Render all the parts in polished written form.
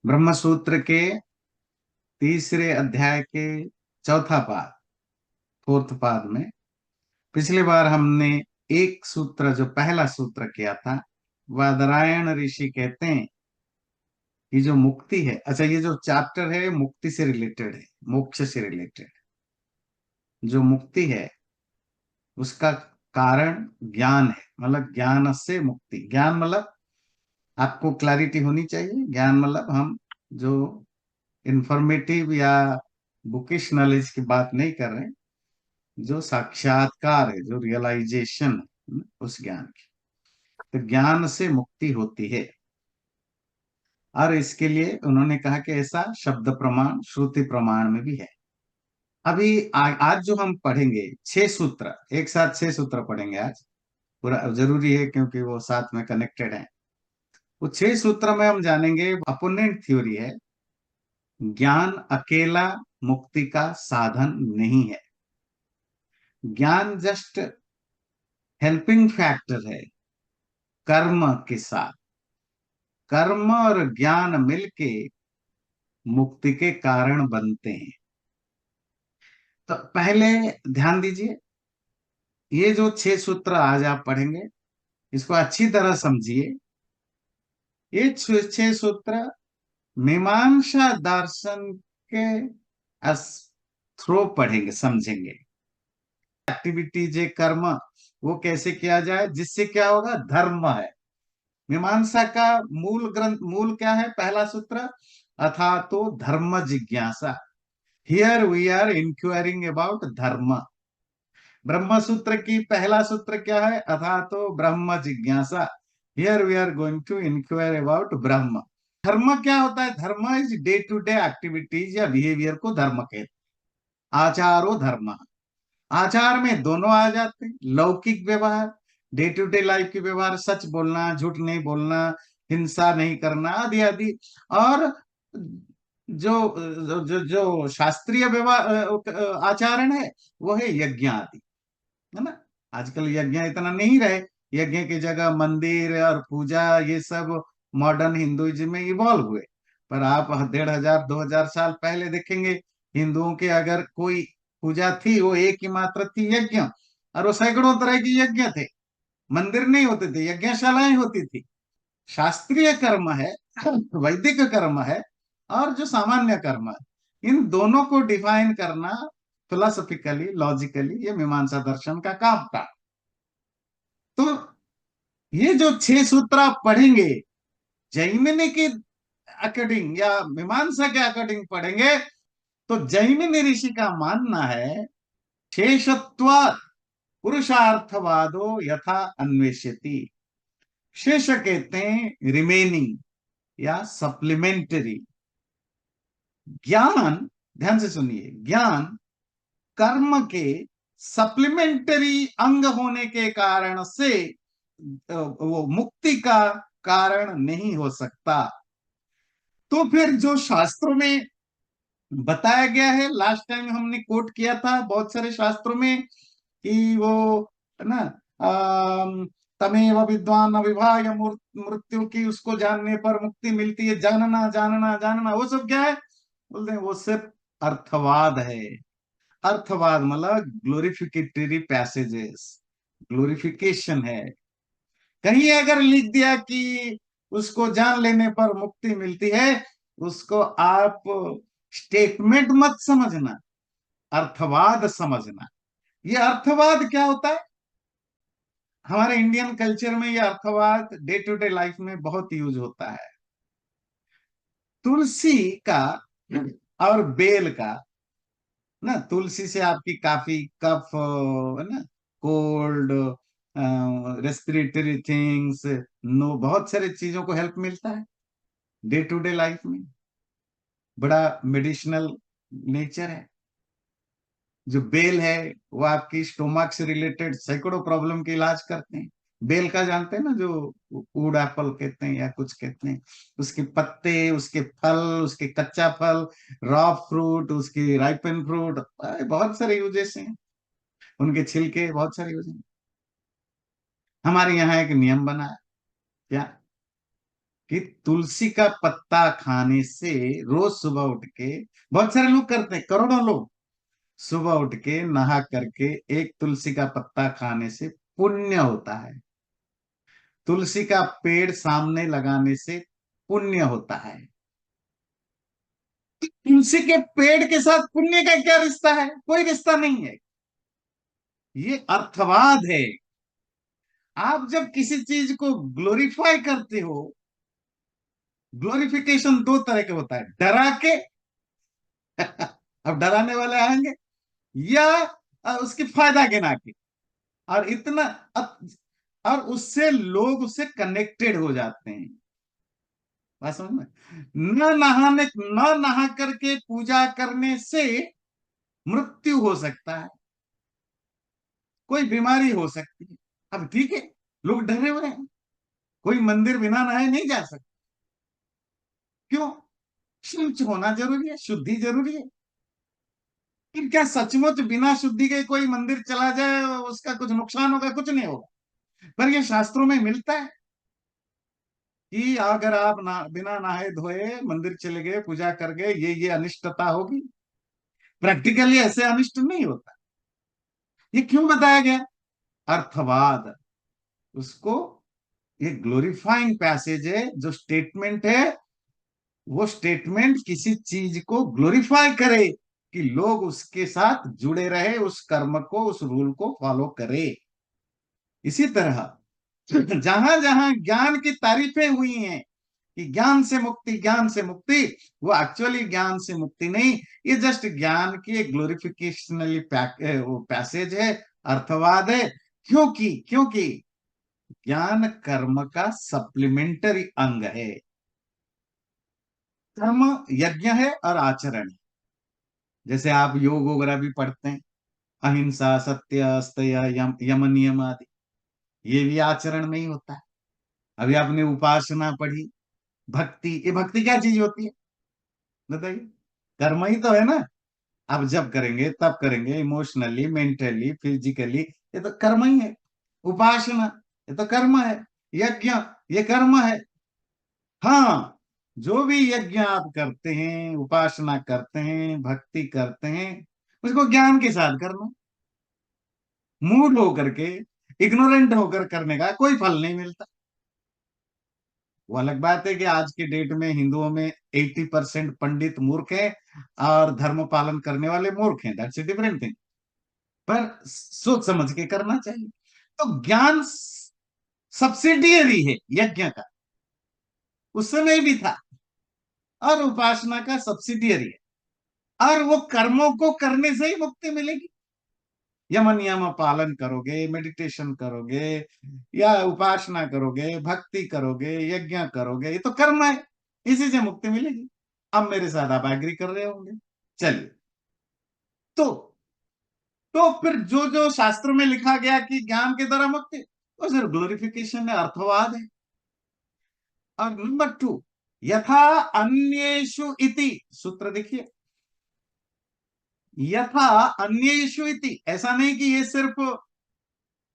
ब्रह्म सूत्र के तीसरे अध्याय के चौथा पाद, फोर्थ पाद में पिछली बार हमने एक सूत्र, जो पहला सूत्र किया था, वादरायण ऋषि कहते हैं कि जो मुक्ति है, अच्छा ये जो चैप्टर है मुक्ति से रिलेटेड है, मोक्ष से रिलेटेड। जो मुक्ति है उसका कारण ज्ञान है, मतलब ज्ञान से मुक्ति। ज्ञान मतलब आपको क्लैरिटी होनी चाहिए, ज्ञान मतलब हम जो इंफॉर्मेटिव या बुकिश नॉलेज की बात नहीं कर रहे हैं, जो साक्षात्कार है, जो रियलाइजेशन है उस ज्ञान की। तो ज्ञान से मुक्ति होती है, और इसके लिए उन्होंने कहा कि ऐसा शब्द प्रमाण श्रुति प्रमाण में भी है। अभी आज जो हम पढ़ेंगे 6 सूत्र, एक साथ 6 सूत्र पढ़ेंगे आज, पूरा जरूरी है क्योंकि वो साथ में कनेक्टेड है। वो 6 सूत्र में हम जानेंगे, अपोनेंट थ्योरी है, ज्ञान अकेला मुक्ति का साधन नहीं है। ज्ञान जस्ट हेल्पिंग फैक्टर है कर्म के साथ। कर्म और ज्ञान मिलके मुक्ति के कारण बनते हैं। तो पहले ध्यान दीजिए, ये जो 6 सूत्र आज आप पढ़ेंगे इसको अच्छी तरह समझिए। ये 6 सूत्र मीमांसा दर्शन के थ्रो पढ़ेंगे, समझेंगे। एक्टिविटीज है कर्म, वो कैसे किया जाए जिससे क्या होगा, धर्म है। मीमांसा का मूल ग्रंथ, मूल क्या है, पहला सूत्र, अथा तो धर्म जिज्ञासा। Here we are inquiring about dharma. Brahma सूत्र की पहला सूत्र क्या है, अथा तो ब्रह्म जिज्ञासा। Here we are going to inquire about Brahma. धर्म क्या होता है, dharma is day to day activities या बिहेवियर को धर्म कहते हैं। आचारो धर्म, आचार में दोनों आ जाते हैं, लौकिक व्यवहार, डे टू डे लाइफ के व्यवहार, सच बोलना, झूठ नहीं बोलना, हिंसा नहीं करना, आदि आदि। और जो जो जो शास्त्रीय व्यवहार आचरण है वो है यज्ञ आदि, है ना। आजकल यज्ञ इतना नहीं रहे, यज्ञ की जगह मंदिर और पूजा, ये सब मॉडर्न हिंदुइज्म में इवॉल्व हुए। पर आप 1500-2000 साल पहले देखेंगे, हिंदुओं के अगर कोई पूजा थी वो एक ही मात्र थी, यज्ञ। और वो सैकड़ों तरह के यज्ञ थे, मंदिर नहीं होते थे, यज्ञशालाएं होती थी। शास्त्रीय कर्म है, वैदिक कर्म है, और जो सामान्य कर्म है, इन दोनों को डिफाइन करना फिलोसफिकली, लॉजिकली, ये मीमांसा दर्शन का काम था। तो ये जो 6 सूत्र आप पढ़ेंगे, जैमिनी के अकॉर्डिंग या मीमांसा के अकॉर्डिंग पढ़ेंगे, तो जैमिनी ऋषि का मानना है, शेषत्व पुरुषार्थवादो यथा अन्वेष्यति। शेष कहते हैं रिमेनिंग या सप्लीमेंटरी। ज्ञान, ध्यान से सुनिए, ज्ञान कर्म के सप्लीमेंटरी अंग होने के कारण से वो मुक्ति का कारण नहीं हो सकता। तो फिर जो शास्त्रों में बताया गया है, लास्ट टाइम हमने कोट किया था बहुत सारे शास्त्रों में, कि वो, है ना, अम, तमेव विद्वान अविभाज्य मृत्यु की, उसको जानने पर मुक्ति मिलती है, जानना जानना जानना, वो सब क्या है, बोलते हैं वो सिर्फ अर्थवाद है। अर्थवाद मतलब ग्लोरिफिकेटरी पैसेजेस, ग्लोरिफिकेशन है। कहीं अगर लिख दिया कि उसको जान लेने पर मुक्ति मिलती है, उसको आप स्टेटमेंट मत समझना, अर्थवाद समझना। ये अर्थवाद क्या होता है, हमारे इंडियन कल्चर में ये अर्थवाद डे टू डे लाइफ में बहुत यूज होता है। तुलसी का और बेल का, ना, तुलसी से आपकी काफी कफ, है ना, कोल्ड, रेस्पिरेटरी थिंग्स, नो, बहुत सारी चीजों को हेल्प मिलता है डे टू डे लाइफ में। बड़ा मेडिसिनल नेचर है। जो बेल है वो आपकी स्टोमक से रिलेटेड सैकड़ों प्रॉब्लम के इलाज करते हैं। बेल का जानते हैं ना, जो वुड एप्पल कहते हैं या कुछ कहते हैं, उसके पत्ते, उसके फल, उसके कच्चा फल, रॉ फ्रूट, उसकी राइपन फ्रूट, बहुत सारे यूजेस हैं। उनके छिलके, बहुत सारे यूज हैं। हमारे यहाँ एक नियम बना है, क्या, कि तुलसी का पत्ता खाने से रोज सुबह उठ के, बहुत सारे लोग करते हैं, करोड़ों लोग सुबह उठ के नहा करके एक तुलसी का पत्ता खाने से पुण्य होता है। तुलसी का पेड़ सामने लगाने से पुण्य होता है। तुलसी के पेड़ के साथ पुण्य का क्या रिश्ता है? कोई रिश्ता नहीं है। ये अर्थवाद है। आप जब किसी चीज को ग्लोरीफाई करते हो, ग्लोरिफिकेशन दो तरह के होता है, डरा के अब डराने वाले आएंगे, या उसकी फायदा गिना के, और इतना और उससे लोग उससे कनेक्टेड हो जाते हैं। बात समझ में? न नहा करके पूजा करने से मृत्यु हो सकता है, कोई बीमारी हो सकती है। अब ठीक है, लोग डरे हुए हैं, कोई मंदिर बिना नहाए नहीं जा सकता। क्यों? शुद्ध होना जरूरी है, शुद्धि जरूरी है। फिर क्या सचमुच बिना शुद्धि के कोई मंदिर चला जाए उसका कुछ नुकसान होगा? कुछ नहीं होगा। पर ये शास्त्रों में मिलता है कि अगर आप बिना नहाए धोए मंदिर चले गए, पूजा कर गए, ये अनिष्टता होगी। प्रैक्टिकली ऐसे अनिष्ट नहीं होता। ये क्यों बताया गया? अर्थवाद उसको, ये ग्लोरीफाइंग पैसेज है, जो स्टेटमेंट है, वो स्टेटमेंट किसी चीज को ग्लोरीफाई करे कि लोग उसके साथ जुड़े रहे, उस कर्म को, उस रूल को फॉलो करे। इसी तरह जहां जहां ज्ञान की तारीफें हुई हैं कि ज्ञान से मुक्ति, ज्ञान से मुक्ति, वो एक्चुअली ज्ञान से मुक्ति नहीं, ये जस्ट ज्ञान की एक ग्लोरिफिकेशनली वो पैसेज है, अर्थवाद है। क्योंकि क्योंकि ज्ञान कर्म का सप्लीमेंटरी अंग है। कर्म यज्ञ है और आचरण है। जैसे आप योग वगैरह भी पढ़ते हैं, अहिंसा, सत्य, अस्तेय, यम नियम आदि, ये भी आचरण में ही होता है। अभी आपने उपासना पढ़ी, भक्ति, ये भक्ति क्या चीज होती है बताइए? कर्म ही तो है ना। आप जब करेंगे तब करेंगे, इमोशनली, मेंटली, फिजिकली, ये तो कर्म ही है। उपासना, ये तो कर्म है। यज्ञ, ये कर्म है। हाँ, जो भी यज्ञ आप करते हैं, उपासना करते हैं, भक्ति करते हैं, उसको ज्ञान के साथ करना। मूड होकर के, इग्नोरेंट होकर करने का कोई फल नहीं मिलता। वो अलग बात है कि आज के डेट में हिंदुओं में 80% पंडित मूर्ख हैं और धर्म पालन करने वाले मूर्ख हैं, दैट्स ए डिफरेंट थिंग। पर सोच समझ के करना चाहिए। तो ज्ञान सब्सिडियरी है यज्ञ का, उस समय भी था, और उपासना का सब्सिडियरी है। और वो कर्मों को करने से ही मुक्ति मिलेगी। यम नियम पालन करोगे, मेडिटेशन करोगे, या उपासना करोगे, भक्ति करोगे, यज्ञ करोगे, ये तो कर्म है, इसी से मुक्ति मिलेगी। अब मेरे साथ आप एग्री कर रहे होंगे। चलिए, तो फिर जो जो शास्त्र में लिखा गया कि ज्ञान के द्वारा मुक्ति, वो सिर्फ ग्लोरिफिकेशन है, अर्थवाद है। और नंबर टू, यथा अन्येषु इति, सूत्र देखिए, यथा अन्येषु इति, ऐसा नहीं कि ये सिर्फ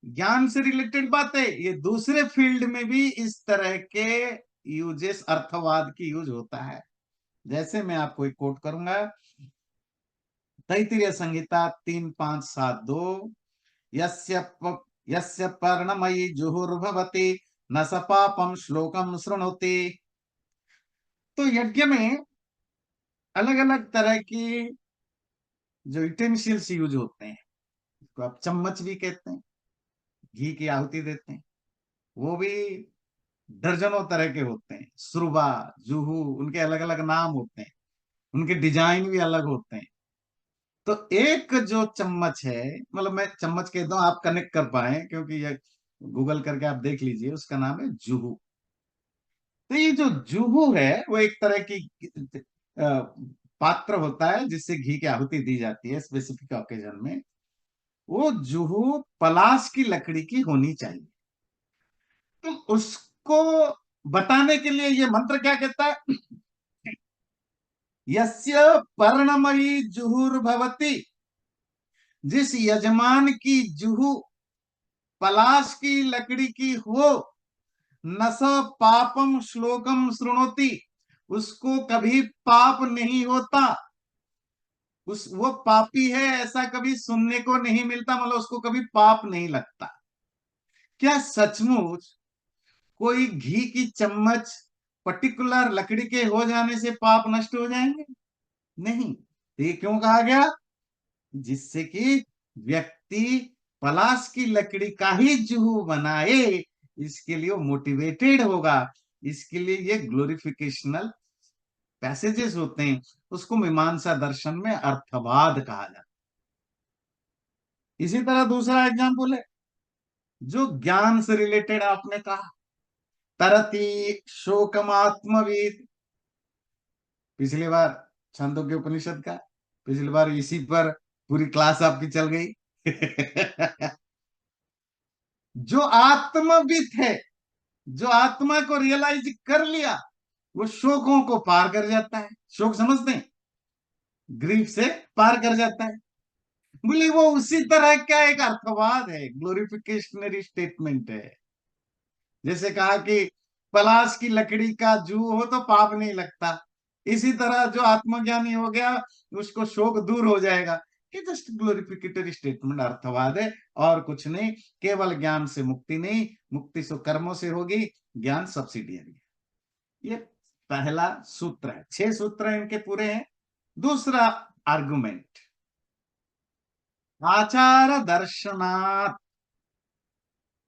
ज्ञान से रिलेटेड बात है, ये दूसरे फील्ड में भी इस तरह के यूजेस, अर्थवाद की यूज होता है। जैसे मैं आपको एक कोट करूंगा, तैत्तिरीय संहिता 3.5.7.2, यस्य यस्य पर्णमयी जुहुर्भवति न स पापम श्लोकम शृणोति। तो यज्ञ में अलग अलग तरह की जो यूटेंसिल्स यूज होते हैं, इसको आप चम्मच भी कहते हैं, घी की आहुति देते हैं, वो भी दर्जनों तरह के होते हैं। सुरबा, जुहू, उनके अलग अलग नाम होते हैं, उनके डिजाइन भी अलग होते हैं। तो एक जो चम्मच है, मतलब मैं चम्मच कहता हूं, आप कनेक्ट कर पाए क्योंकि ये गूगल करके आप देख लीजिए, उसका नाम है जुहू। तो ये जो जुहू है वो एक तरह की पात्र होता है जिससे घी की आहुति दी जाती है स्पेसिफिक ओकेजन में। वो जुहू पलाश की लकड़ी की होनी चाहिए। तो उसको बताने के लिए ये मंत्र क्या कहता है? यस्य पर्णमयी जुहुर्भवति, जिस यजमान की जुहू पलाश की लकड़ी की हो, न स पापम श्लोकम श्रृणोति, उसको कभी पाप नहीं होता। वो पापी है ऐसा कभी सुनने को नहीं मिलता, मतलब उसको कभी पाप नहीं लगता। क्या सचमुच कोई घी की चम्मच पर्टिकुलर लकड़ी के हो जाने से पाप नष्ट हो जाएंगे? नहीं। तो ये क्यों कहा गया? जिससे कि व्यक्ति पलाश की लकड़ी का ही जुहू बनाए, इसके लिए वो मोटिवेटेड होगा। इसके लिए ये ग्लोरिफिकेशनल पैसेजेस होते हैं, उसको मीमांसा दर्शन में अर्थवाद कहा जाता है। इसी तरह दूसरा एग्जाम्पल है जो ज्ञान से रिलेटेड, आपने कहा तरती शोकमात्मविद, पिछली बार छांदोग्य उपनिषद का, पिछली बार इसी पर पूरी क्लास आपकी चल गई। जो आत्मविद है, जो आत्मा को रियलाइज कर लिया, वो शोकों को पार कर जाता है। शोक समझते हैं, ग्रीफ से पार कर जाता है। बोले वो उसी तरह का एक अर्थवाद है, ग्लोरिफिकेशनरी स्टेटमेंट है। जैसे कहा कि पलाश की लकड़ी का जू हो तो पाप नहीं लगता, इसी तरह जो आत्मज्ञानी हो गया उसको शोक दूर हो जाएगा। ये जस्ट ग्लोरिफिकेटरी स्टेटमेंट, अर्थवाद है और कुछ नहीं। केवल ज्ञान से मुक्ति नहीं, मुक्ति सो कर्मों से होगी, ज्ञान सब्सिडियरी है। ये पहला सूत्र है, 6 सूत्र इनके पूरे हैं। दूसरा आर्गुमेंट, आचार दर्शनात्।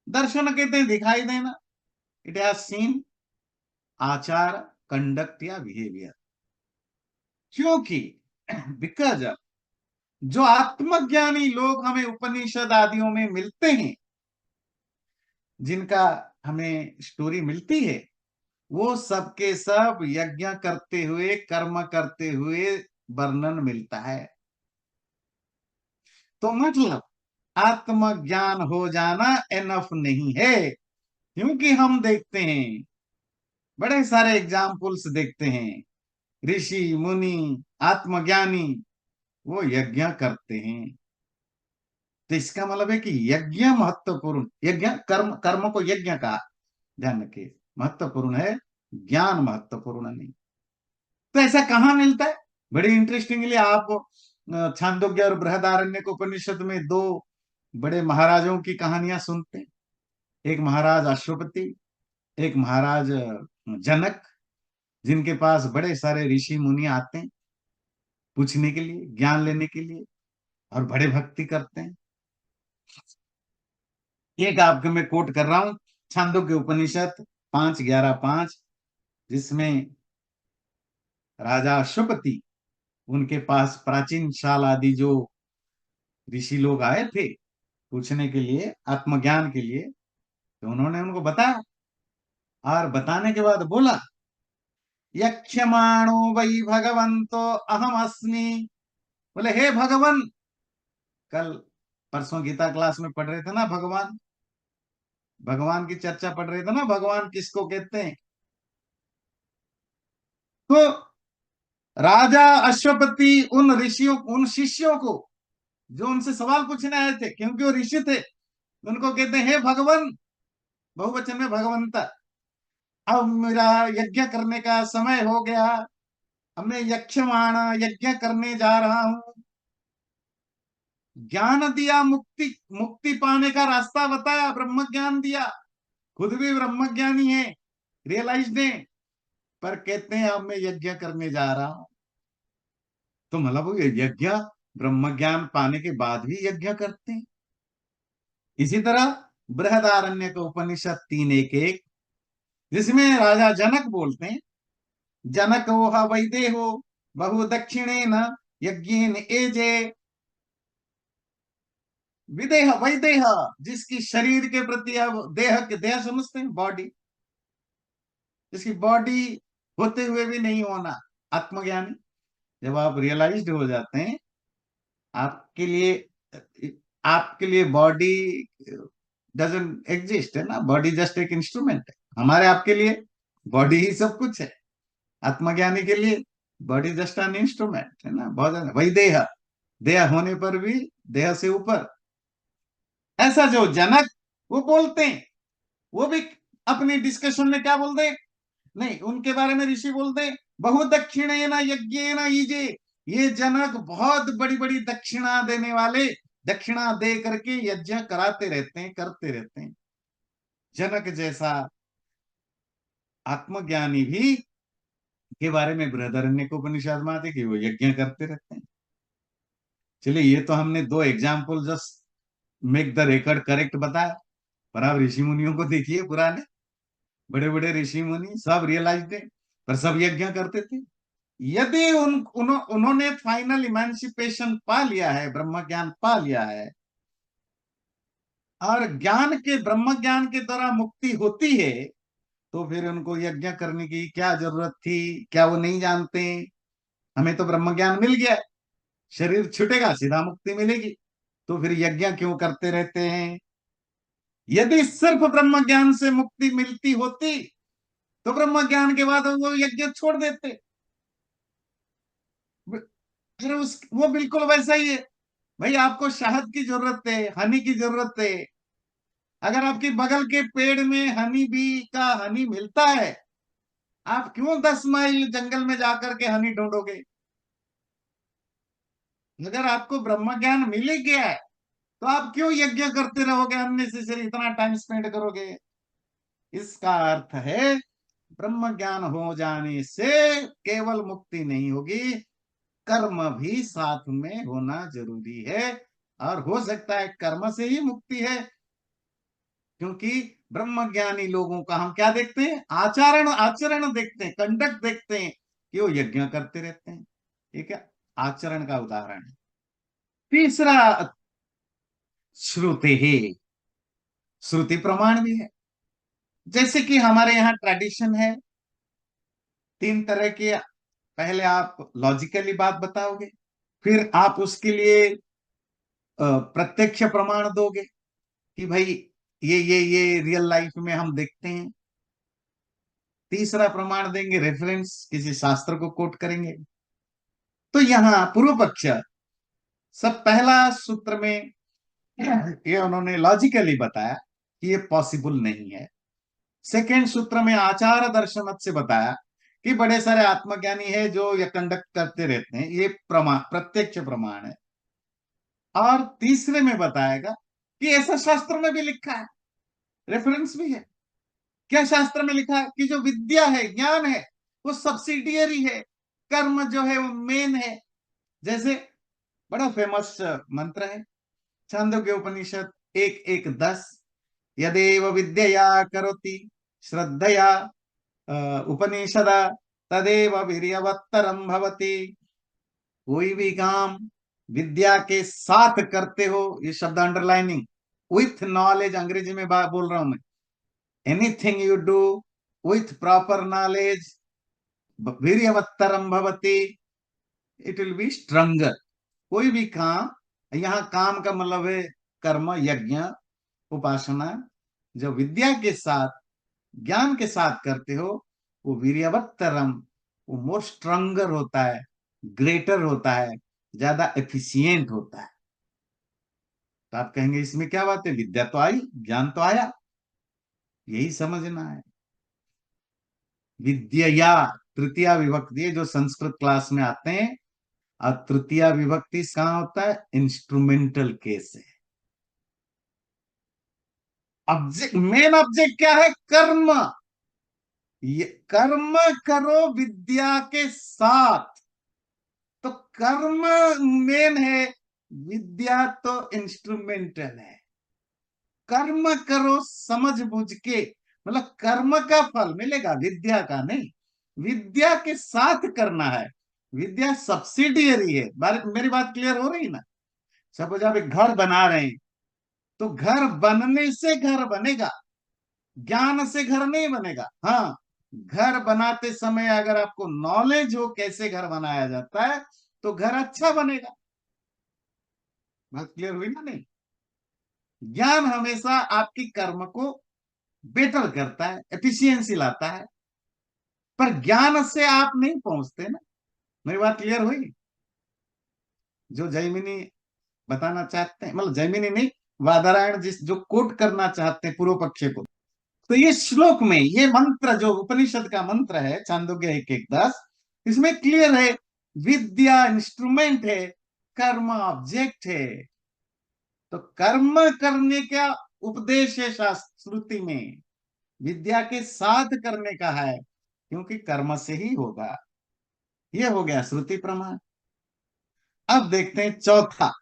दर्शन कहते हैं दिखाई देना, इट हैज सीन, आचार कंडक्ट या बिहेवियर। क्योंकि बिकॉज जो आत्मज्ञानी लोग हमें उपनिषद आदियों में मिलते हैं, जिनका हमें स्टोरी मिलती है, वो सबके सब यज्ञ करते हुए, कर्म करते हुए वर्णन मिलता है। तो मतलब आत्मज्ञान हो जाना एनफ नहीं है। क्योंकि हम देखते हैं, बड़े सारे एग्जाम्पल्स देखते हैं, ऋषि मुनि आत्मज्ञानी वो यज्ञ करते हैं। तो इसका मतलब है कि यज्ञ महत्वपूर्ण, यज्ञ कर्म, कर्म को यज्ञ का ध्यान रखिए, महत्वपूर्ण है, ज्ञान महत्वपूर्ण नहीं। तो ऐसा कहां मिलता है? बड़ी इंटरेस्टिंगली आप छांदोग्य और बृहदारण्यक उपनिषद में दो बड़े महाराजों की कहानियां सुनते हैं। एक महाराज अश्वपति, एक महाराज जनक, जिनके पास बड़े सारे ऋषि मुनि आते हैं पूछने के लिए, ज्ञान लेने के लिए, और बड़े भक्ति करते हैं। एक आपके मैं कोट कर रहा हूं, छांदोग्य उपनिषद 5:11-5, जिसमें राजा अश्वपति, उनके पास प्राचीन शाल आदि जो ऋषि लोग आए थे पूछने के लिए, आत्मज्ञान के लिए, तो उन्होंने उनको बताया, और बताने के बाद बोला, यक्षमाणो वही भगवंतो अहम अस्मि। बोले हे भगवान, कल परसों गीता क्लास में पढ़ रहे थे ना, भगवान, भगवान की चर्चा पढ़ रहे थे ना, भगवान किसको कहते हैं? तो राजा अश्वपति उन ऋषियों, उन शिष्यों को जो उनसे सवाल पूछने आए थे, क्योंकि वो ऋषि थे, उनको कहते हैं हे भगवान, बहुवचन में भगवंता, अब मेरा यज्ञ करने का समय हो गया, अब मैं यक्षमाण यज्ञ करने जा रहा हूं। ज्ञान दिया, मुक्ति, मुक्ति पाने का रास्ता बताया, ब्रह्म ज्ञान दिया, खुद भी ब्रह्म ज्ञानी है, रियलाइज्ड है, पर कहते हैं अब मैं यज्ञ करने जा रहा हूं। तो मतलब वो यज्ञ, ब्रह्म ज्ञान पाने के बाद भी यज्ञ करते हैं। इसी तरह बृहदारण्य का उपनिषद 3:1-1, जिसमें राजा जनक बोलते हैं, जनक वह वैदेहो बहु दक्षिणेन यज्ञेन एजे। विदेह वैदेह, जिसकी शरीर के प्रति, अब देह के, देह समझते हैं बॉडी, जिसकी बॉडी होते हुए भी नहीं होना, आत्मज्ञानी। जब आप रियलाइज्ड हो जाते हैं, आपके लिए, आपके लिए बॉडी डजंट एग्जिस्ट, है ना, बॉडी जस्ट एक इंस्ट्रूमेंट है। हमारे आपके लिए बॉडी ही सब कुछ है, आत्मज्ञानी के लिए बॉडी जस्ट एन इंस्ट्रूमेंट, है ना, बहुत। वही देह, देह होने पर भी देह से ऊपर। ऐसा जो जनक वो बोलते हैं, वो भी अपनी डिस्कशन में क्या बोल दे, नहीं उनके बारे में ऋषि बोल दे बहुदक्षिणेन यज्ञेन ईजे, ये जनक बहुत बड़ी बड़ी दक्षिणा देने वाले, दक्षिणा दे करके यज्ञ कराते रहते हैं, करते रहते हैं। जनक जैसा आत्मज्ञानी भी के बारे में बृहदारण्यक उपनिषद में आते कि वो यज्ञ करते रहते हैं। चलिए ये तो हमने दो example just make the record correct बताया, पर आप ऋषि मुनियों को देखिए, पुराने बड़े बड़े ऋषि मुनि सब रियलाइज्ड है, पर सब यज्ञ करते थे। यदि उन्होंने फाइनल इमेंसिपेशन पा लिया है, ब्रह्म ज्ञान पा लिया है, और ज्ञान के ब्रह्म ज्ञान के द्वारा मुक्ति होती है, तो फिर उनको यज्ञ करने की क्या जरूरत थी? क्या वो नहीं जानते? हमें तो ब्रह्म ज्ञान मिल गया है, शरीर छूटेगा सीधा मुक्ति मिलेगी, तो फिर यज्ञ क्यों करते रहते हैं? यदि सिर्फ ब्रह्म ज्ञान से मुक्ति मिलती होती तो ब्रह्म ज्ञान के बाद वो यज्ञ छोड़ देते। फिर उस वो बिल्कुल वैसा ही है। भाई आपको शहद की जरूरत है, हनी की जरूरत है, अगर आपकी बगल के पेड़ में हनी बी का हनी मिलता है, आप क्यों 10 माइल जंगल में जाकर के हनी ढूंढोगे? अगर आपको ब्रह्म ज्ञान मिल ही गया है, तो आप क्यों यज्ञ करते रहोगे, अननेसेसरी इतना टाइम स्पेंड करोगे? इसका अर्थ है ब्रह्म ज्ञान हो जाने से केवल मुक्ति नहीं होगी, कर्म भी साथ में होना जरूरी है। और हो सकता है कर्म से ही मुक्ति है, क्योंकि ब्रह्म ज्ञानी लोगों का हम क्या देखते हैं? आचरण आचरण देखते हैं, कंडक्ट देखते हैं कि वो यज्ञ करते रहते हैं। ठीक है, आचरण का उदाहरण है। तीसरा, श्रुति ही, श्रुति प्रमाण भी है। जैसे कि हमारे यहाँ ट्रेडिशन है, तीन तरह के, पहले आप लॉजिकली बात बताओगे, फिर आप उसके लिए प्रत्यक्ष प्रमाण दोगे कि भाई ये रियल लाइफ में हम देखते हैं। तीसरा प्रमाण देंगे, रेफरेंस किसी शास्त्र को कोट करेंगे। तो यहाँ पूर्व पक्ष सब पहला सूत्र में ये उन्होंने लॉजिकली बताया कि ये पॉसिबल नहीं है। सेकेंड सूत्र में आचार दर्शन से बताया कि बड़े सारे आत्मज्ञानी है जो ये कंडक्ट करते रहते हैं, ये प्रमाण प्रत्यक्ष प्रमाण है। और तीसरे में बताएगा कि ऐसा शास्त्र में भी लिखा है, रेफरेंस भी है। क्या शास्त्र में लिखा है? कि जो विद्या है, ज्ञान है, वो सब्सिडियरी है, कर्म जो है वो मेन है। जैसे बड़ा फेमस मंत्र है, छांदोग्य उपनिषद 1:1-10, यदेव विद्यया करोति श्रद्धया उपनिषद तदेव वीर्यवत्तरम भवति। कोई भी काम विद्या के साथ करते हो, ये शब्द अंडरलाइनिंग, विथ नॉलेज, अंग्रेजी में बोल रहा हूं मैं, anything you do with proper knowledge वीर्यवत्तरम भवति, इट विल बी स्ट्रंगर। कोई भी काम, यहाँ काम का मतलब है कर्म, यज्ञ, उपासना, जो विद्या के साथ, ज्ञान के साथ करते हो, वो वीर्यवत्तरम, वो मोर स्ट्रंगर होता है, ग्रेटर होता है, ज्यादा एफिशिएंट होता है। तो आप कहेंगे इसमें क्या बात है, विद्या तो आई, ज्ञान तो आया, यही समझना है। विद्या तृतीया विभक्ति, जो संस्कृत क्लास में आते हैं, और तृतीया विभक्ति कहाँ होता है? इंस्ट्रूमेंटल केस है। ऑब्जेक्ट, मेन ऑब्जेक्ट क्या है? कर्म। ये कर्म करो विद्या के साथ, तो कर्म मेन है, विद्या तो इंस्ट्रूमेंटल है। कर्म करो समझ बूझ के, मतलब कर्म का फल मिलेगा, विद्या का नहीं। विद्या के साथ करना है, विद्या सब्सिडियरी है। मेरी बात क्लियर हो रही ना? सपोज आप एक घर बना रहे हैं, तो घर बनने से घर बनेगा, ज्ञान से घर नहीं बनेगा। हाँ, घर बनाते समय अगर आपको नॉलेज हो कैसे घर बनाया जाता है, तो घर अच्छा बनेगा। बात क्लियर हुई ना? नहीं, ज्ञान हमेशा आपकी कर्म को बेटर करता है, एफिशिएंसी लाता है, पर ज्ञान से आप नहीं पहुंचते ना। मेरी बात क्लियर हुई? जो जैमिनी बताना चाहते हैं, मतलब जैमिनी नहीं, वादरायण जिस जो कोट करना चाहते हैं पूर्व पक्ष को, तो ये श्लोक में ये मंत्र जो उपनिषद का मंत्र है छांदोग्य 1:1-10, इसमें क्लियर है, विद्या इंस्ट्रूमेंट है, कर्म ऑब्जेक्ट है। तो कर्म करने का उपदेश है शास्त्र श्रुति में, विद्या के साथ करने का है, क्योंकि कर्म से ही होगा। ये हो गया श्रुति प्रमाण। अब देखते हैं चौथा,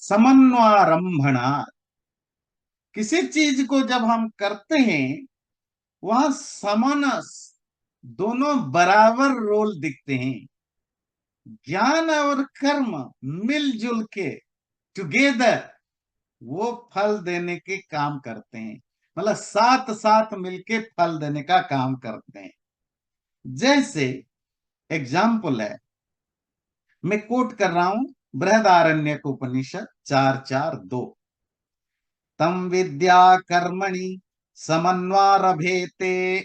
समन्वयरंभणा। किसी चीज को जब हम करते हैं, वहां समान, दोनों बराबर रोल दिखते हैं। ज्ञान और कर्म मिलजुल के टुगेदर वो फल देने के काम करते हैं, मतलब साथ साथ मिलके फल देने का काम करते हैं। जैसे एग्जाम्पल है, मैं कोट कर रहा हूं बृहदारण्यक उपनिषद 4:4-2, तम विद्या कर्मणि समन्वारभेते।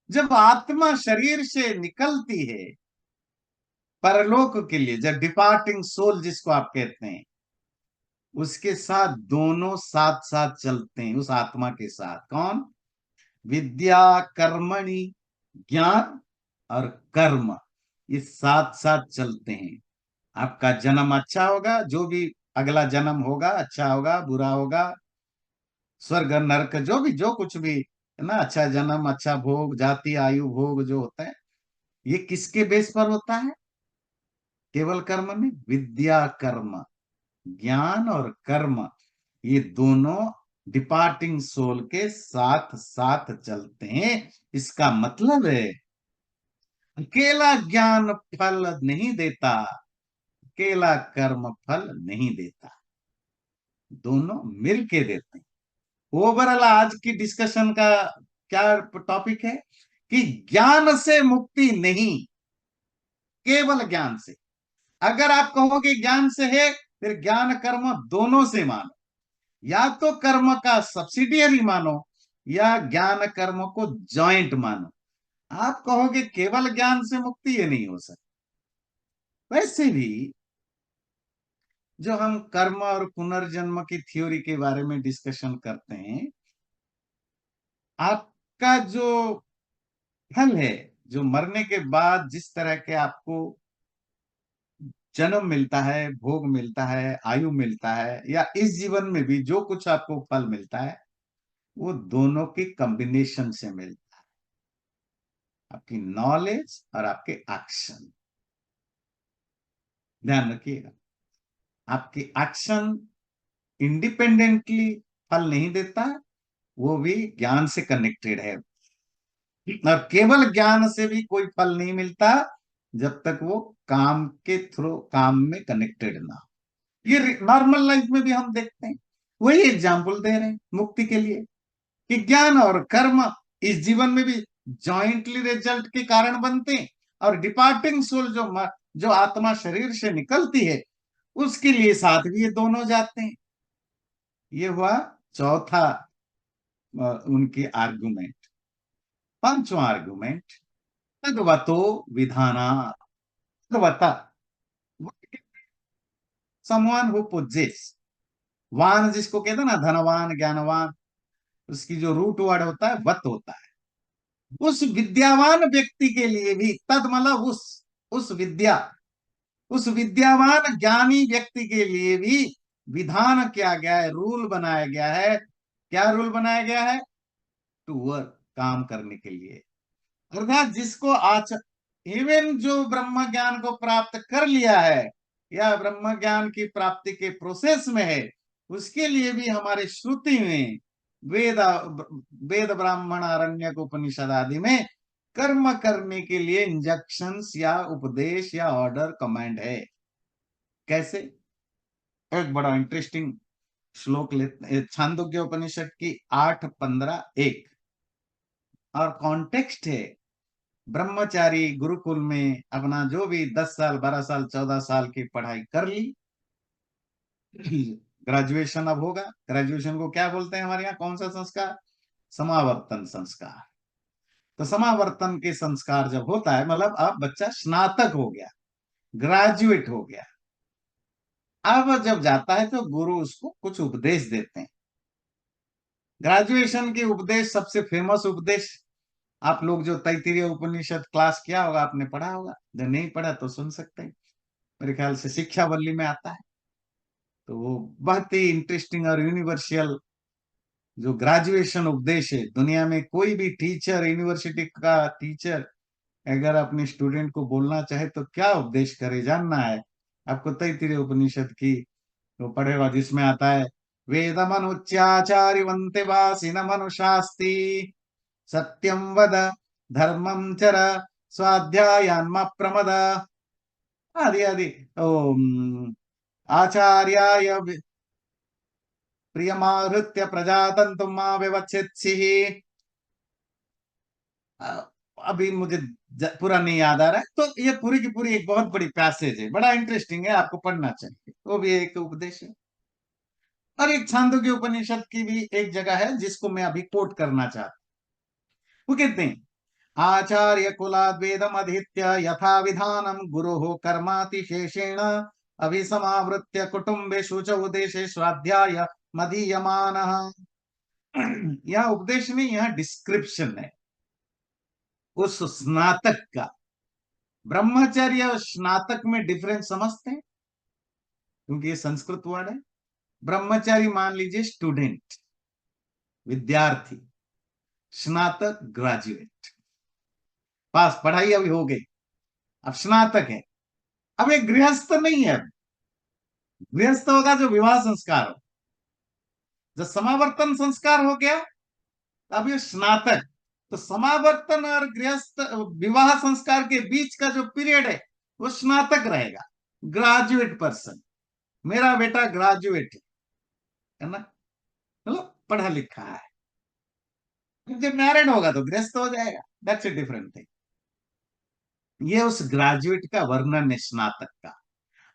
जब आत्मा शरीर से निकलती है परलोक के लिए, जब डिपार्टिंग सोल जिसको आप कहते हैं, उसके साथ दोनों साथ साथ चलते हैं, उस आत्मा के साथ। कौन? विद्या कर्मणि, ज्ञान और कर्म, ये साथ साथ चलते हैं। आपका जन्म अच्छा होगा, जो भी अगला जन्म होगा अच्छा होगा बुरा होगा, स्वर्ग नरक जो भी, जो कुछ भी है ना, अच्छा जन्म अच्छा भोग, जाति आयु भोग जो होता है, ये किसके बेस पर होता है? केवल कर्म में, विद्या कर्म, ज्ञान और कर्म, ये दोनों डिपार्टिंग सोल के साथ साथ चलते हैं। इसका मतलब है अकेला ज्ञान फल नहीं देता, अकेला कर्म फल नहीं देता, दोनों मिलके देते हैं। ओवरऑल आज की डिस्कशन का क्या टॉपिक है कि ज्ञान से मुक्ति नहीं, केवल ज्ञान से। अगर आप कहोगे ज्ञान से है, फिर ज्ञान कर्म दोनों से मानो, या तो कर्म का सब्सिडियरी मानो या ज्ञान कर्म को जॉइंट मानो। आप कहोगे केवल ज्ञान से मुक्ति, ये नहीं हो सकती। वैसे भी जो हम कर्म और पुनर्जन्म की थ्योरी के बारे में डिस्कशन करते हैं, आपका जो फल है, जो मरने के बाद जिस तरह के आपको जन्म मिलता है, भोग मिलता है, आयु मिलता है, या इस जीवन में भी जो कुछ आपको फल मिलता है, वो दोनों की कॉम्बिनेशन से मिलता है, आपकी नॉलेज और आपके एक्शन। ध्यान रखिएगा, आपकी एक्शन इंडिपेंडेंटली फल नहीं देता, वो भी ज्ञान से कनेक्टेड है। और केवल ज्ञान से भी कोई फल नहीं मिलता जब तक वो काम के थ्रू, काम में कनेक्टेड ना हो। ये नॉर्मल लाइफ में भी हम देखते हैं, वही एग्जाम्पल दे रहे हैं मुक्ति के लिए, कि ज्ञान और कर्म इस जीवन में भी जॉइंटली रिजल्ट के कारण बनते हैं, और डिपार्टिंग सोल जो आत्मा शरीर से निकलती है, उसके लिए साथ भी ये दोनों जाते हैं। ये हुआ चौथा उनकी आर्गुमेंट। पांचवा आर्गुमेंट, भगवतो विधाना। भगवता, समवन हु पूजेस, वान जिसको कहते हैं ना, धनवान ज्ञानवान, उसकी जो रूट वर्ड होता है वत होता है। उस विद्यावान व्यक्ति के लिए भी, तद मतलब उस विद्या, उस विद्यावान ज्ञानी व्यक्ति के लिए भी विधान किया गया है, रूल बनाया गया है। क्या रूल बनाया गया है? टू वर्क, काम करने के लिए। अर्थात जिसको आज, इवन जो ब्रह्म ज्ञान को प्राप्त कर लिया है या ब्रह्म ज्ञान की प्राप्ति के प्रोसेस में है, उसके लिए भी हमारे श्रुति में, वेद वेद ब्राह्मण आरण्यक उपनिषद आदि में कर्म करने के लिए इंजक्शंस या उपदेश या ऑर्डर कमांड है। कैसे? एक बड़ा इंटरेस्टिंग श्लोक लेते, छांदोग्य उपनिषद की 8:15-1, और कॉन्टेक्स्ट है, ब्रह्मचारी गुरुकुल में अपना जो भी 10 साल 12 साल 14 साल की पढ़ाई कर ली, ग्रेजुएशन अब होगा। ग्रेजुएशन को क्या बोलते हैं हमारे यहाँ, कौन सा संस्कार? समावर्तन संस्कार। तो समावर्तन के संस्कार जब होता है, मतलब अब बच्चा स्नातक हो गया, ग्रेजुएट हो गया, अब जब जाता है तो गुरु उसको कुछ उपदेश देते हैं। ग्रेजुएशन के उपदेश, सबसे फेमस उपदेश, आप लोग जो तैत्तिरीय उपनिषद क्लास किया होगा, आपने पढ़ा होगा, जो नहीं पढ़ा तो सुन सकते हैं, मेरे ख्याल से शिक्षा वल्ली में आता है। तो वो बहुत ही इंटरेस्टिंग और यूनिवर्सल जो ग्रेजुएशन उपदेश है, दुनिया में कोई भी टीचर, यूनिवर्सिटी का टीचर अगर अपने स्टूडेंट को बोलना चाहे तो क्या उपदेश करे, जानना है आपको, तैत्तिरीय उपनिषद की तो पढ़ेगा, जिसमें आता है वेदमनुच्याचार्यवन्ते वासिनमनुशास्ति सत्यम वद धर्मम चर स्वाध्यायान्मा प्रमद आदि आदि। ओम आचार्याय प्रियमाहृत्य प्रजातंतुम मा विवक्षित्सिः। अभी मुझे पूरा नहीं याद आ रहा है, तो ये पूरी की पूरी एक बहुत बड़ी पैसेज है, बड़ा इंटरेस्टिंग है, आपको पढ़ना चाहिए, वो भी एक उपदेश है। और एक छांदोग्य उपनिषद की भी एक जगह है जिसको मैं अभी कोट करना चाहता हूँ। वो कहते हैं आचार्य कुलाद् वेदम अधीत्य यथा विधानम गुरोः कर्मातिशेषेण अभिसमावृत्य कुटुम्बे शुचौ देशे स्वाध्याय मदीयमानः। यह उपदेश नहीं, यह डिस्क्रिप्शन है उस स्नातक का। ब्रह्मचर्य और स्नातक में डिफरेंस समझते हैं, क्योंकि ये संस्कृत वर्ड है। ब्रह्मचारी मान लीजिए स्टूडेंट, विद्यार्थी, स्नातक ग्रेजुएट, पास, पढ़ाई अभी हो गई, अब स्नातक है। अब एक गृहस्थ नहीं है, गृहस्थ होगा जो विवाह संस्कार हो, जब समावर्तन संस्कार हो गया अब ये स्नातक। तो समावर्तन और गृहस्थ विवाह संस्कार के बीच का जो पीरियड है वो स्नातक रहेगा, ग्रेजुएट पर्सन। मेरा बेटा ग्रेजुएट है ना, मतलब पढ़ा लिखा है। जब मैरिड होगा तो गृहस्थ हो जाएगा, दैट्स ए डिफरेंट थिंग। ये उस ग्रेजुएट का वर्णन है स्नातक का।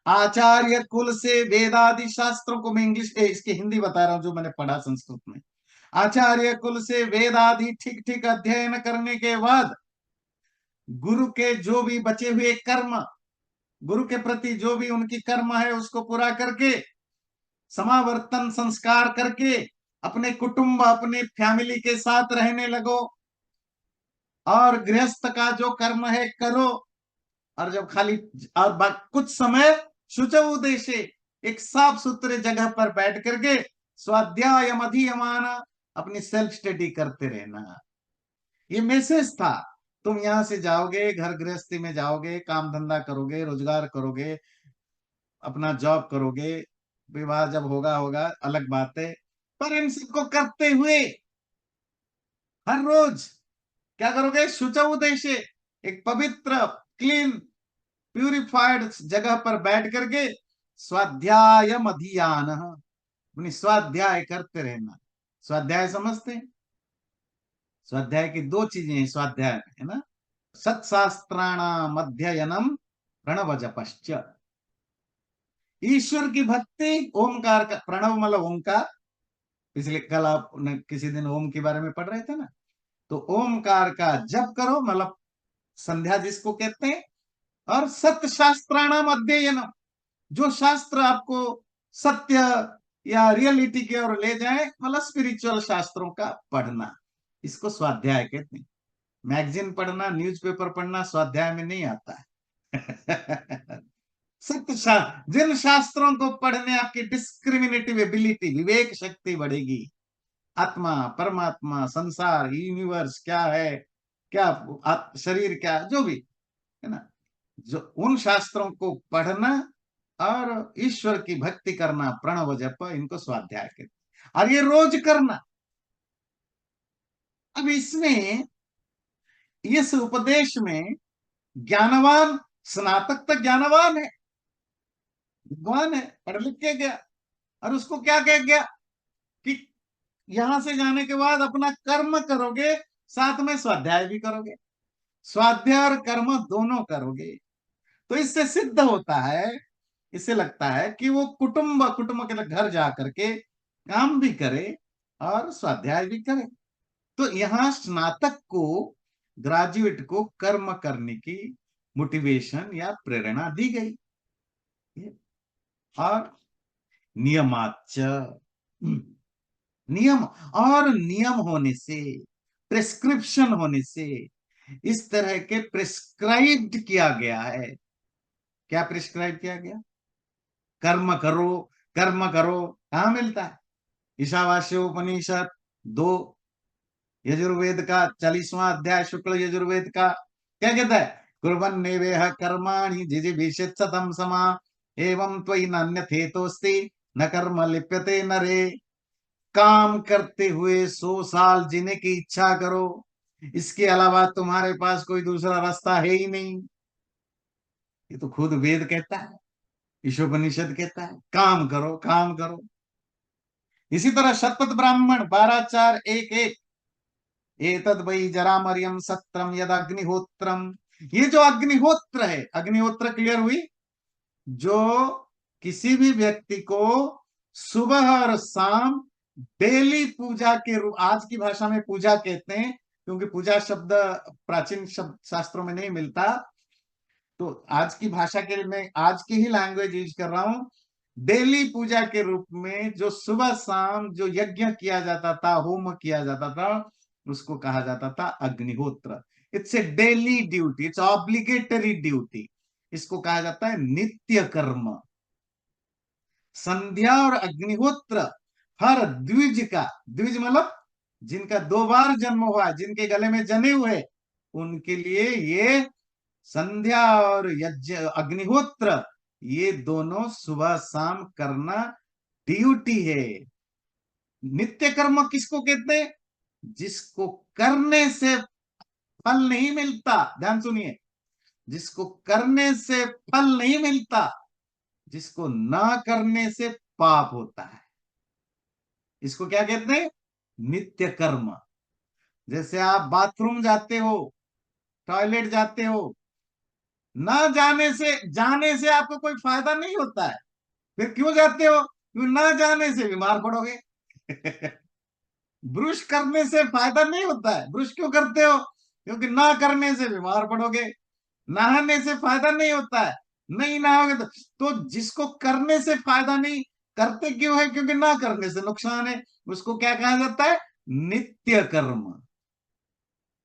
आचार्य कुल से वेदादि शास्त्रों को, मैं इंग्लिश इसकी हिंदी बता रहा हूं जो मैंने पढ़ा संस्कृत में। आचार्य कुल से वेदादि ठीक ठीक अध्ययन करने के बाद गुरु के जो भी बचे हुए कर्म, गुरु के प्रति जो भी उनकी कर्म है उसको पूरा करके, समावर्तन संस्कार करके अपने कुटुंब, अपने फैमिली के साथ रहने लगो, और गृहस्थ का जो कर्म है करो। और जब खाली और कुछ समय शुचौ देशे, एक साफ सुथरे जगह पर बैठ करके स्वाध्याय मधीयमान, अपनी सेल्फ स्टडी करते रहना। ये मैसेज था। तुम यहां से जाओगे, घर गृहस्थी में जाओगे, काम धंधा करोगे, रोजगार करोगे, अपना जॉब करोगे, विवाह जब होगा होगा अलग बात है, पर इन सबको करते हुए हर रोज क्या करोगे, शुचौ देशे, एक पवित्र, क्लीन, प्यूरिफाइड जगह पर बैठ करके स्वाध्याय मधियान, अपनी स्वाध्याय करते रहना। स्वाध्याय समझते हैं, स्वाध्याय की दो चीजें हैं स्वाध्याय में, है ना, सत्शास्त्राणाम अध्ययनम प्रणव जपश्च, ईश्वर की भक्ति, ओमकार का, प्रणव मतलब ओमकार, पिछले कल आप किसी दिन ओम के बारे में पढ़ रहे थे ना, तो ओमकार का जप करो, मतलब संध्या जिसको कहते हैं। और सत्य शास्त्राणाम अध्ययन, जो शास्त्र आपको सत्य या रियलिटी की ओर ले जाए, मतलब स्पिरिचुअल शास्त्रों का पढ़ना, इसको स्वाध्याय कहते हैं। मैगजीन पढ़ना, न्यूज़पेपर पढ़ना स्वाध्याय में नहीं आता है। सत्य जिन शास्त्रों को पढ़ने आपकी डिस्क्रिमिनेटिव एबिलिटी, विवेक शक्ति बढ़ेगी, आत्मा, परमात्मा, संसार, यूनिवर्स क्या है, क्या शरीर क्या, जो भी है ना, जो उन शास्त्रों को पढ़ना और ईश्वर की भक्ति करना, प्रणव जप, इनको स्वाध्याय कहते हैं, और ये रोज करना। अब इसमें, इस उपदेश में ज्ञानवान, स्नातक तक ज्ञानवान है, विद्वान है, पढ़ लिख के गया, और उसको क्या कह गया कि यहां से जाने के बाद अपना कर्म करोगे, साथ में स्वाध्याय भी करोगे, स्वाध्याय और कर्म दोनों करोगे। तो इससे सिद्ध होता है, इससे लगता है कि वो कुटुंब, कुटुंब के घर जा करके काम भी करे और स्वाध्याय भी करे। तो यहाँ स्नातक को, ग्रेजुएट को कर्म करने की मोटिवेशन या प्रेरणा दी गई। और नियमाच, नियम, और नियम होने से, प्रिस्क्रिप्शन होने से, इस तरह के प्रिस्क्राइब्ड किया गया है। क्या प्रिस्क्राइब किया गया? कर्म करो, कर्म करो। कहां मिलता है? ईशावास्य उपनिषद 2, यजुर्वेद का 40वां अध्याय, शुक्ल यजुर्वेद का क्या कहता है? कुर्वन् नेवेह कर्माणि जिजीविषेत् शतं समा एवं त्वयि नान्यथेतोस्ति न कर्म लिप्यते नरे। काम करते हुए 100 साल जीने की इच्छा करो, इसके अलावा तुम्हारे पास कोई दूसरा रास्ता है ही नहीं। ये तो खुद वेद कहता है, ईशोपनिषद कहता है, काम करो, काम करो। इसी तरह शतपथ ब्राह्मण 12:4:1:1, एतद वै जरामर्यम सत्रम यद अग्निहोत्रम। ये जो अग्निहोत्र है, अग्निहोत्र क्लियर हुई? जो किसी भी व्यक्ति को सुबह और शाम डेली पूजा के रूप, आज की भाषा में पूजा कहते हैं, क्योंकि पूजा शब्द प्राचीन शब्द शास्त्रों में नहीं मिलता, तो आज की भाषा के लिए मैं आज की ही लैंग्वेज यूज कर रहा हूं। डेली पूजा के रूप में जो सुबह शाम जो यज्ञ किया जाता था, होम किया जाता था, उसको कहा जाता था अग्निहोत्र। It's a daily duty, it's obligatory duty. इसको कहा जाता है नित्य कर्म। संध्या और अग्निहोत्र हर द्विज का, द्विज मतलब जिनका 2 बार जन्म हुआ, जिनके गले में जनेऊ है, उनके लिए ये संध्या और यज्ञ, अग्निहोत्र, ये दोनों सुबह शाम करना ड्यूटी है। नित्य कर्म किसको कहते हैं? जिसको करने से फल नहीं मिलता, ध्यान सुनिए, जिसको करने से फल नहीं मिलता, जिसको ना करने से पाप होता है, इसको क्या कहते हैं? नित्य कर्म। जैसे आप बाथरूम जाते हो, टॉयलेट जाते हो, ना जाने से आपको कोई फायदा नहीं होता है, फिर क्यों जाते हो? क्यों? ना जाने से बीमार पड़ोगे। ब्रुश करने से फायदा नहीं होता है, ब्रुश क्यों करते हो? क्योंकि ना करने से बीमार पड़ोगे। नहाने से फायदा नहीं होता है, नहीं नहाओगे तो जिसको करने से फायदा नहीं, करते क्यों है? क्योंकि ना करने से नुकसान है। उसको क्या कहा जाता है? नित्य कर्म।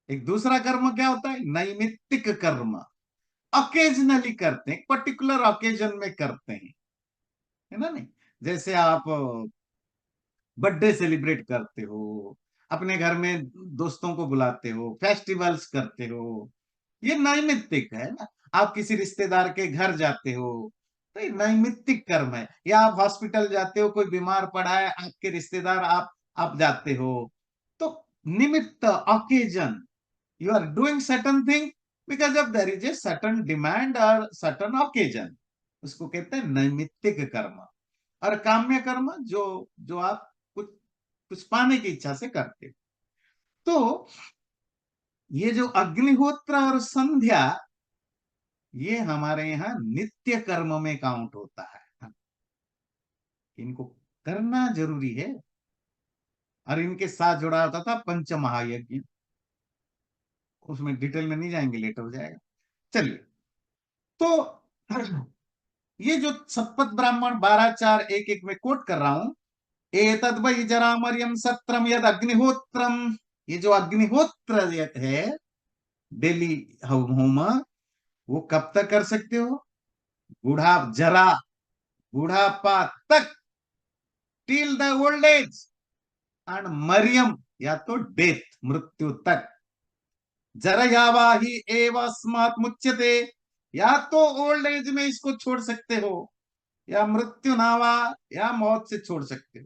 एक दूसरा कर्म क्या होता है? नैमित्तिक कर्म। ऑकेजनली करते हैं, पर्टिकुलर ऑकेजन में करते हैं, है ना? नहीं, जैसे आप बर्थडे सेलिब्रेट करते हो, अपने घर में दोस्तों को बुलाते हो, फेस्टिवल्स करते हो, ये नैमित्तिक है ना। आप किसी रिश्तेदार के घर जाते हो, तो ये नैमित्तिक कर्म है। या आप हॉस्पिटल जाते हो, कोई बीमार पड़ा है आपके रिश्तेदार, आप जाते हो, तो निमित्त, occasion, you are doing certain thing because of there is a certain demand or certain occasion, उसको कहते हैं नैमित्तिक कर्म। और काम्य कर्म जो जो आप कुछ कुछ पाने की इच्छा से करते हो। तो ये जो अग्निहोत्र और संध्या, ये हमारे यहाँ नित्य कर्म में काउंट होता है, इनको करना जरूरी है। और इनके साथ जुड़ा होता था पंच महायज्ञ, उसमें डिटेल में नहीं जाएंगे, लेट हो जाएगा। चलिए, तो ये जो शतपथ ब्राह्मण 12:4:1:1 में कोट कर रहा हूं, एतद् वै जरामर्यम सत्रम यद अग्निहोत्रम। ये जो अग्निहोत्र है, डेली होम, वो कब तक कर सकते हो? बूढ़ा जरा, बुढ़ापा तक, till the old age and मरियम, या तो डेथ, मृत्यु तक। जरयावा ही एवस्मात् मुच्यते, या तो ओल्ड एज में इसको छोड़ सकते हो, या मृत्यु नावा, या मौत से छोड़ सकते हो।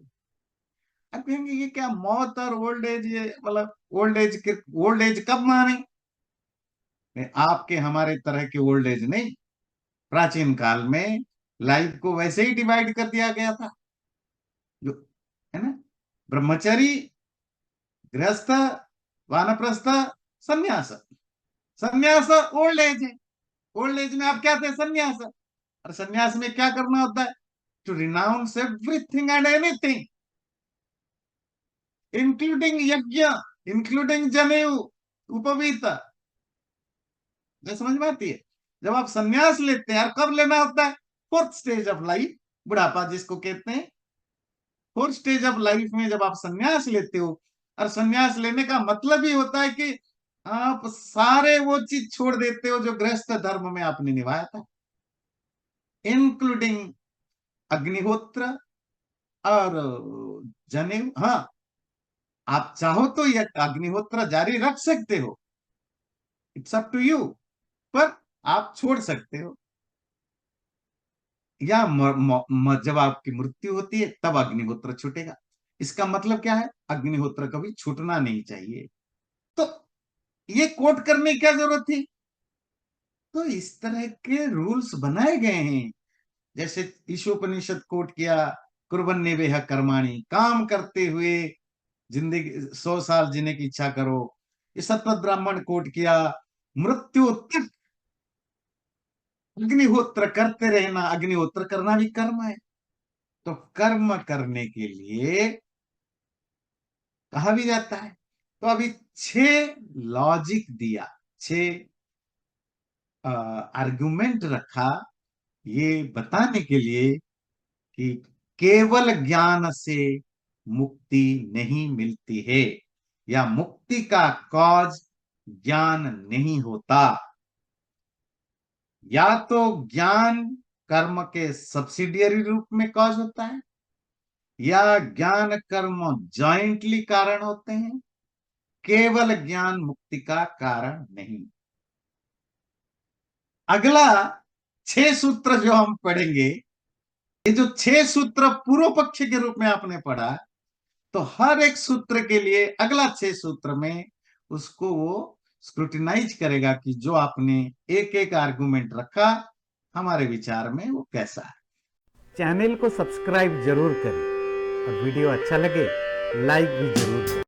अब कहेंगे ये क्या मौत और ओल्ड एज, ये मतलब ओल्ड एज कब माने? आपके हमारे तरह के ओल्ड एज नहीं। प्राचीन काल में लाइफ को वैसे ही डिवाइड कर दिया गया था, जो है ना, ब्रह्मचारी, गृहस्थ, वानप्रस्थ, सन्यास। सन्यास ओल्ड एज है, ओल्ड एज में आप क्या थे? सन्यास। और सन्यास में क्या करना होता है? To renounce everything and anything, including yajna, including janeu, upavita. ये समझ में आती है? जब आप सन्यास लेते हैं, और कब लेना होता है? 4th स्टेज ऑफ लाइफ, बुढ़ापा जिसको कहते हैं। फोर्थ स्टेज ऑफ लाइफ में जब आप संन्यास लेते हो, और संन्यास लेने का मतलब ही होता है कि आप सारे वो चीज छोड़ देते हो जो गृहस्थ धर्म में आपने निभाया था, इंक्लूडिंग अग्निहोत्र और जनेऊ। हाँ, आप चाहो तो यह अग्निहोत्र जारी रख सकते हो, इट्स अप टू यू, पर आप छोड़ सकते हो, या जब आपकी मृत्यु होती है तब अग्निहोत्र छूटेगा। इसका मतलब क्या है? अग्निहोत्र कभी छूटना नहीं चाहिए। तो ये कोट करने की क्या जरूरत थी? तो इस तरह के रूल्स बनाए गए हैं। जैसे ईशोपनिषद कोट किया, कुर्वन्नेवेह कर्माणि, काम करते हुए जिंदगी 100 साल जीने की इच्छा करो। ये सतत ब्राह्मण कोट किया, मृत्यु तक अग्निहोत्र करते रहना, अग्निहोत्र करना भी कर्म है। तो कर्म करने के लिए कहा भी जाता है। तो अभी 6 लॉजिक दिया, 6 आर्गुमेंट रखा, ये बताने के लिए कि केवल ज्ञान से मुक्ति नहीं मिलती है, या मुक्ति का कॉज ज्ञान नहीं होता। या तो ज्ञान कर्म के सब्सिडियरी रूप में कॉज होता है, या ज्ञान कर्म जॉइंटली कारण होते हैं। केवल ज्ञान मुक्ति का कारण नहीं। अगला 6 सूत्र जो हम पढ़ेंगे, ये जो 6 सूत्र पूर्व पक्ष के रूप में आपने पढ़ा, तो हर एक सूत्र के लिए अगला 6 सूत्र में उसको वो स्क्रूटिनाइज करेगा कि जो आपने एक एक आर्गुमेंट रखा हमारे विचार में वो कैसा है। चैनल को सब्सक्राइब जरूर करें और वीडियो अच्छा लगे लाइक भी जरूर करें।